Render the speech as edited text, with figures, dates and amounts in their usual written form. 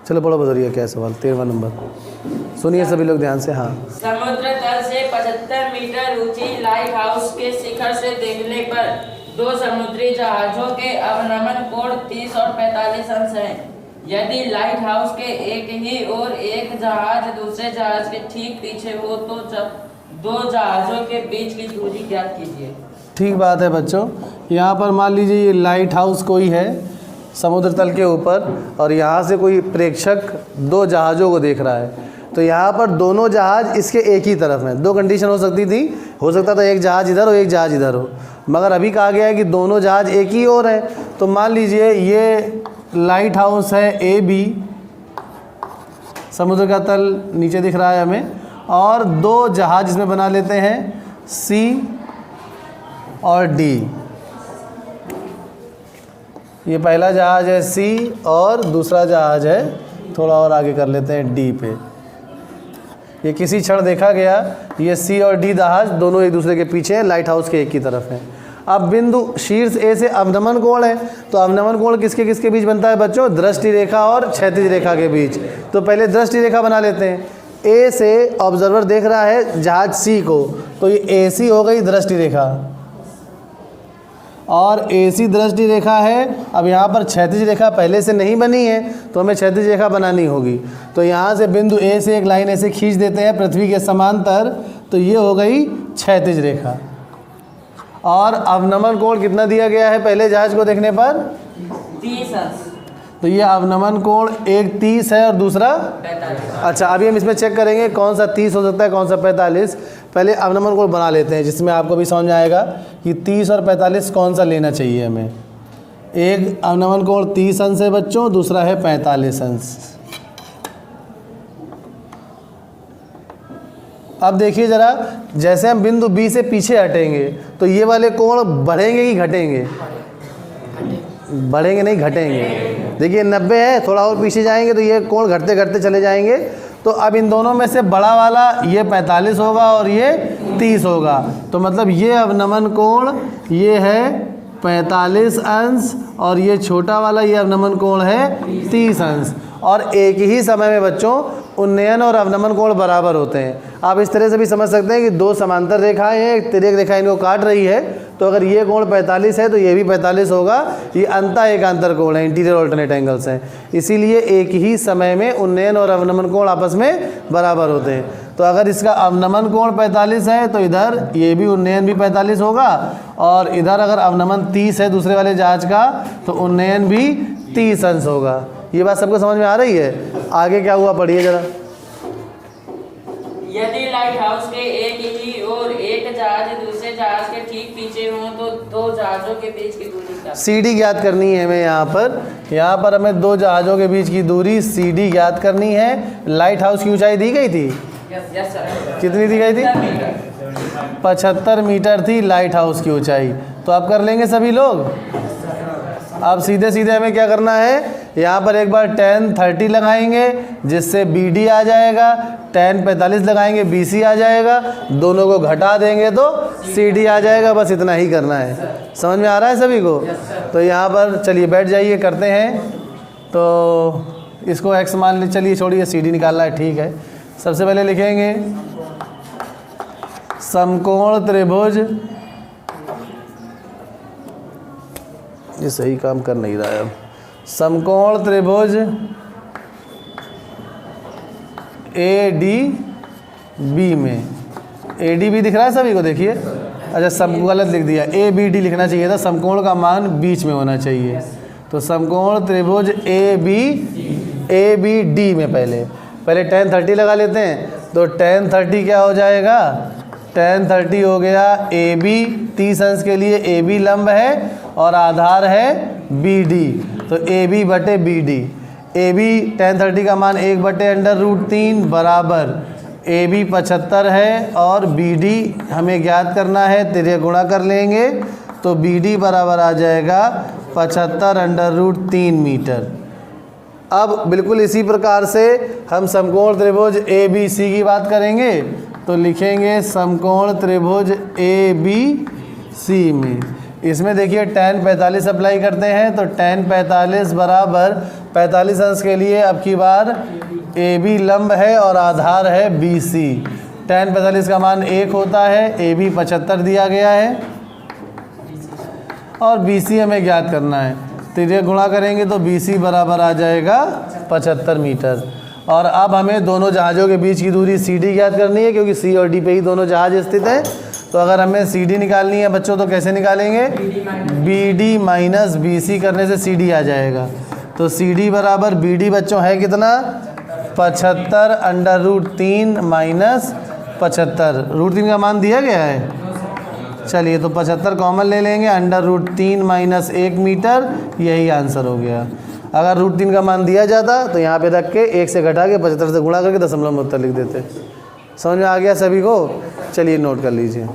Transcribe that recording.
चलो पढ़ो बजरिया, क्या सवाल 13वां नंबर, सुनिए सभी लोग ध्यान से। हाँ, समुद्र तल से 75 मीटर ऊंची लाइट हाउस के शिखर से देखने पर दो समुद्री जहाजों के अवनमन कोण 30 और 45 अंश हैं। यदि लाइट हाउस के एक ही और एक जहाज दूसरे जहाज के ठीक पीछे हो तो दो जहाजों के बीच की दूरी ज्ञात कीजिए। ठीक बात है बच्चों। यहाँ पर मान लीजिए ये लाइट हाउस कोई है समुद्र तल के ऊपर और यहाँ से कोई प्रेक्षक दो जहाज़ों को देख रहा है, तो यहाँ पर दोनों जहाज़ इसके एक ही तरफ हैं। दो कंडीशन हो सकती थी, हो सकता था एक जहाज़ इधर हो एक जहाज़ इधर हो, मगर अभी कहा गया है कि दोनों जहाज़ एक ही ओर हैं। तो मान लीजिए ये लाइट हाउस है ए बी, समुद्र का तल नीचे दिख रहा है हमें, और दो जहाज़ इसमें बना लेते हैं सी और डी। ये पहला जहाज़ है सी और दूसरा जहाज़ है, थोड़ा और आगे कर लेते हैं डी पे। ये किसी क्षण देखा गया, ये सी और डी जहाज़ दोनों एक दूसरे के पीछे हैं, लाइट हाउस के एक ही तरफ हैं। अब बिंदु शीर्ष ए से अवनमन कोण है, तो अवनमन कोण किसके किसके बीच बनता है बच्चों? दृष्टि रेखा और क्षैतिज रेखा के बीच। तो पहले दृष्टि रेखा बना लेते हैं। ए से ऑब्जर्वर देख रहा है जहाज सी को, तो ये ए सी हो गई दृष्टि रेखा, और एसी दृष्टि रेखा है। अब यहाँ पर क्षैतिज रेखा पहले से नहीं बनी है, तो हमें क्षैतिज रेखा बनानी होगी। तो यहाँ से बिंदु ए से एक लाइन ऐसे खींच देते हैं पृथ्वी के समांतर, तो ये हो गई क्षैतिज रेखा। और अवनमन कोण कितना दिया गया है पहले जहाज को देखने पर? 30 अंश। तो ये अवनमन कोण एक 30 है और दूसरा 45। अच्छा, अभी हम इसमें चेक करेंगे कौन सा 30 हो सकता है कौन सा 45। पहले अवनमन कोण बना लेते हैं, जिसमें आपको भी समझ में आएगा कि 30 और 45 कौन सा लेना चाहिए हमें। एक अवनमन कोण 30 अंश है बच्चों, दूसरा है 45 अंश। अब देखिए ज़रा, जैसे हम बिंदु बी से पीछे हटेंगे तो ये वाले कोण बढ़ेंगे कि घटेंगे? बढ़ेंगे नहीं, घटेंगे। देखिए 90 है, थोड़ा और पीछे जाएंगे तो ये कोण घटते घटते चले जाएंगे। तो अब इन दोनों में से बड़ा वाला ये 45 होगा और ये 30 होगा, तो मतलब ये अवनमन कोण ये है 45 अंश और ये छोटा वाला ये अवनमन कोण है 30 अंश। और एक ही समय में बच्चों उन्नयन और अवनमन कोण बराबर होते हैं। आप इस तरह से भी समझ सकते हैं कि दो समांतर रेखाएं हैं, एक तिर्यक रेखा इनको काट रही है, तो अगर ये कोण 45 है तो ये भी 45 होगा। ये अंतः एकांतर कोण है, इंटीरियर ऑल्टरनेट एंगल्स हैं, इसीलिए एक ही समय में उन्नयन और अवनमन कोण आपस में बराबर होते हैं। तो अगर इसका अवनमन कोण 45 है तो इधर ये भी उन्नयन भी 45 होगा, और इधर अगर अवनमन 30 है दूसरे वाले जहाज का तो उन्नयन भी 30 अंश होगा। ये बात सबको समझ में आ रही है? आगे क्या हुआ पढ़िए जरा। यदि लाइट हाउस के एक ही और एक जहाज दूसरे जहाज के ठीक पीछे हो तो दो जहाजों के बीच की दूरी क्या? CD ज्ञात करनी है हमें। यहाँ पर हमें दो जहाज़ों के बीच की दूरी CD ज्ञात करनी है। लाइट हाउस की ऊंचाई दी गई थी? Yes sir. कितनी दी गई थी? 75 मीटर थी लाइट हाउस की ऊंचाई। तो आप कर लेंगे सभी लोग। अब सीधे सीधे हमें क्या करना है, यहाँ पर एक बार tan 30 लगाएंगे जिससे BD आ जाएगा, tan 45 लगाएंगे BC आ जाएगा, दोनों को घटा देंगे तो CD आ जाएगा। बस इतना ही करना है। समझ में आ रहा है सभी को? तो यहाँ पर चलिए बैठ जाइए, करते हैं। तो इसको x मान ले, चलिए छोड़िए, CD निकालना है, ठीक है। सबसे पहले लिखेंगे समकोण त्रिभुज, ये सही काम कर नहीं रहा है अब। समकोण त्रिभुज ADB में, ADB दिख रहा है सभी को? देखिए, अच्छा सब गलत लिख दिया, ABD लिखना चाहिए था, समकोण का मान बीच में होना चाहिए। तो समकोण त्रिभुज ABD में पहले tan 30 लगा लेते हैं। तो tan 30 क्या हो जाएगा? tan 30 हो गया AB, 30 अंश के लिए AB लंब है और आधार है BD, तो AB बटे BD। AB tan 30 का मान 1/√3 बराबर AB 75 है और BD हमें ज्ञात करना है, तिर्यक गुणा कर लेंगे तो BD बराबर आ जाएगा 75√3 मीटर। अब बिल्कुल इसी प्रकार से हम समकोण त्रिभुज ABC की बात करेंगे, तो लिखेंगे समकोण त्रिभुज ABC में इसमें देखिए tan 45 अप्लाई करते हैं, तो tan 45 बराबर 45 अंश के लिए अब की बार AB लंब है और आधार है BC। tan 45 का मान 1 होता है, AB 75 दिया गया है और BC हमें ज्ञात करना है। तो ये गुणा करेंगे तो BC बराबर आ जाएगा 75 मीटर। और अब हमें दोनों जहाज़ों के बीच की दूरी CD ज्ञात करनी है, क्योंकि C और D पे ही दोनों जहाज़ स्थित हैं। तो अगर हमें CD निकालनी है बच्चों, तो कैसे निकालेंगे? BD माइनस BC करने से CD आ जाएगा। तो CD बराबर BD बच्चों है कितना? 75 अंडर रूट 3 माइनस 75। रूट 3 का मान दिया गया है। चलिए तो 75 कॉमन ले लेंगे, अंडर रूट 3 माइनस 1 मीटर, यही आंसर हो गया। अगर रूट 3 का मान दिया जाता तो यहाँ पे रख के 1 से घटा के 75 से गुणा करके दशमलव में उत्तर लिख देते। समझ में आ गया सभी को? चलिए नोट कर लीजिए।